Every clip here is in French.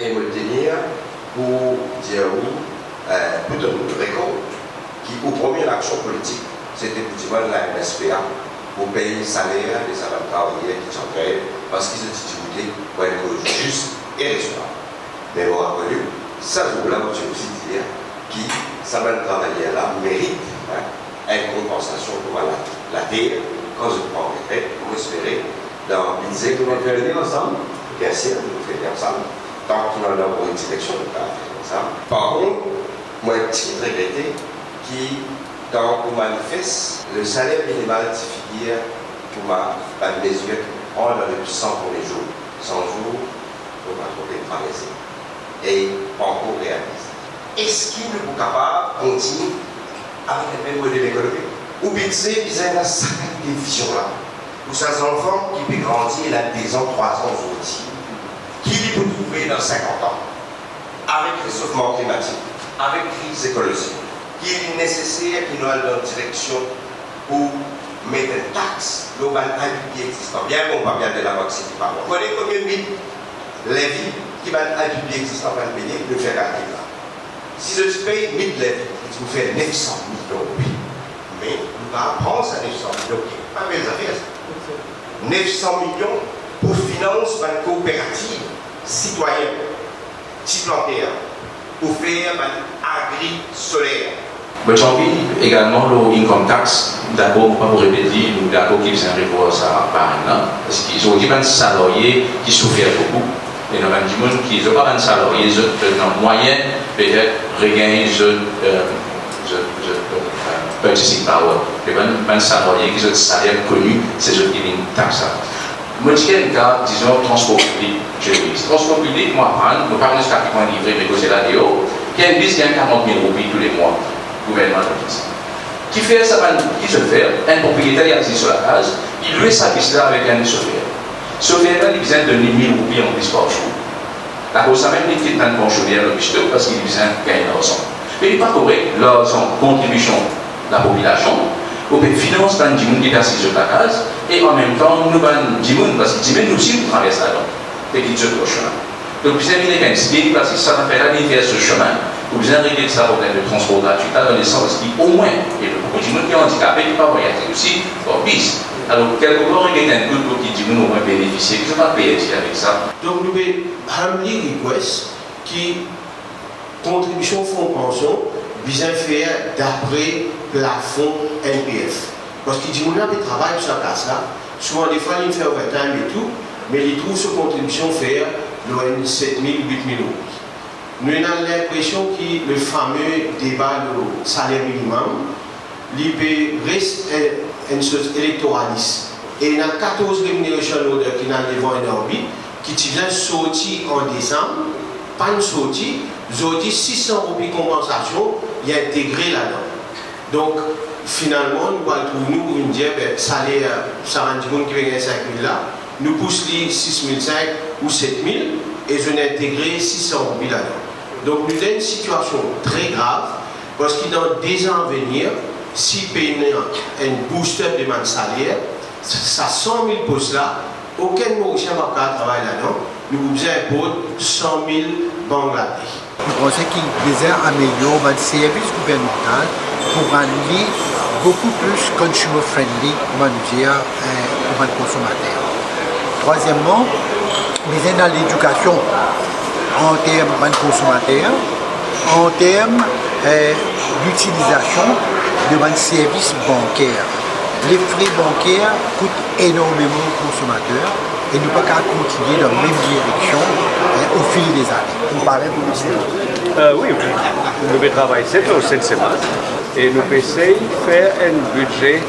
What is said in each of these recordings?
et me tenir pour dire oui, pour donner une récolte qui, pour première action politique, c'était pour dire la MSPA pour payer le salaire des travailleurs qui sont en grève parce qu'ils ont discuté pour une cause juste et raisonnable. Mais on a connu, ça jour-là, je aussi dire qui, ça va travailler là, mérite une compensation pour la terre quand je prends retraite, pour espérer dans une disait que nous allons faire ensemble. Bien sûr, nous faisons ensemble. Tant qu'on en a pour une direction, nous allons faire ensemble. Par contre, moi, je regretté qui, quand on manifeste, le salaire minimal de figure pour ma mesure, on a depuis 100 pour les jours. 100 jours, on va trouver traverser. Et encore réaliser. Est-ce qu'il est capable de continuer avec le même modèle économique? Ou bien c'est une certaine vision-là. Pour ces enfants qui peuvent grandir, il a 2 ans, 3 ans aujourd'hui, qui peut trouver dans 50 ans, avec le réchauffement climatique, avec la crise écologique, qui est nécessaire qu'il nous aille dans une direction pour mettre une taxe globale à qui existant. Bien qu'on va bien de la banque, c'est pas bon. Vous voyez combien de mille les vies qui va à qui existant dans le pays, le faire gagner là. Si je paye 1000 lèvres, je vous fais 900 millions. Mais nous allons prendre ça 900 millions. Pas belles affaires. 900 millions pour financer une coopérative citoyenne, citoyenne, pour faire une agri-solaire. J'ai envie également l'income tax, d'accord, pas pour répéter, nous d'accord qu'ils ont revoir ça par an, parce qu'ils ont dit un salarié qui souffert beaucoup, et nous avons dit qu'ils n'ont pas un salarié, ils ont moyen peut-être regagner purchasing power. Et un salarié qui a un salaire connu, c'est eux qui ont une taxe. Moi, je dis un cas, disons, transport public, je dis. Transport public, moi, nous parlons de ce qui est livré, mais c'est là dehors, qui a une bise qui a 40 000 roupies tous les mois. Gouvernement de qui fait ça, qui se fait, un propriétaire qui est assis sur la case, il loue sa piste là avec un chauffeur. Chauffeur là, il besoin de 10 000 roupies en plus par jour. La cause, ça même, il fait un conchonnière le piste parce qu'il besoin de gagner l'argent. Mais il n'est pas correct, l'argent, contribution de la population, on peut financer un djimoun qui est assis sur la case, et en même temps, nous avons un djimoun, parce que djimoun aussi, nous traversons là-dedans, et qui se le chemin. Donc, vous avez des gens parce que ça va faire aller vers ce chemin. Vous avez régler ça problème de transport gratuit dans le sens qui, au moins, il y a beaucoup de gens qui sont handicapés qui ne peuvent pas voyager aussi, pour bis. Alors, quelque part, il y a un groupe qui dit nous, on va bénéficier, qui ne va pas payer avec ça. Donc, nous avons humbly request qui, contribution fonds pension, besoin faire d'après plafond NPF. Parce qu'il dit nous avons travail sur la casse là, souvent des fois, il fait overtime et tout, mais il trouve sur contribution faire l'ON 7 000, 8 000 euros. Nous avons l'impression que le fameux débat du salaire minimum, il reste une chose électoraliste. Et il y a 14 rémunérations qui sont devant une orbite, qui vient sortir en décembre, pas une sortie, ils ont dit 600 roupies compensation, il est intégré là-dedans. Donc, finalement, nous allons trouver nous dire que salaire, ça va dire qui vient 5 000 là, nous poussons les 6 500 ou 7 000 et ils ont intégré 600 roupies là-dedans. Donc nous avons une situation très grave parce que dans 10 ans à venir, si pays un booster de mon salaire, ça 100 000 postes là, aucun Mauricien va travailler là-dedans, nous vous imposons 100 000 Bangladesh. Je pensais qu'il devait améliorer le service gouvernemental pour rendre beaucoup plus consumer friendly, comment dire, pour les consommateurs. Troisièmement, mais dans l'éducation en termes de consommateurs, en termes d'utilisation de services bancaires. Les frais bancaires coûtent énormément aux consommateurs et nous ne pouvons pas continuer dans la même direction au fil des années. Vous parlez pour nous? Oui, nous travaillons 7 jours, 7 semaines et nous essayons de faire un budget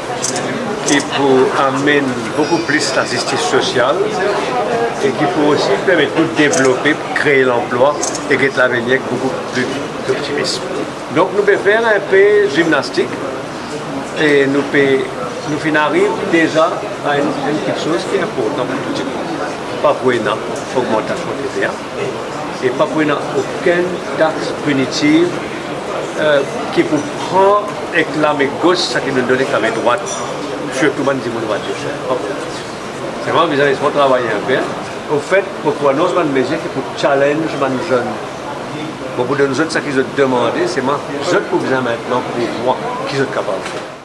qui peut amener beaucoup plus la justice sociale et qui peut aussi permettre de développer, créer l'emploi et que l'avenir avec beaucoup plus d'optimisme. Donc nous pouvons faire un peu de gymnastique et nous arrivons déjà à une petite chose qui est importante pour tout le monde. Pas pour une augmentation de TVA et pas pour aucune taxe punitive qui peut prendre avec la main gauche, ça qui nous donne avec la main droite. Surtout, on dit que voiture. C'est vraiment besoin de travailler un peu au fait, pourquoi nous avons une mesure qui pour challenge les jeunes. Pour nous autres, ce qu'ils ont demandé, c'est moi, je pour bien maintenant pour voir qui sont capables de faire.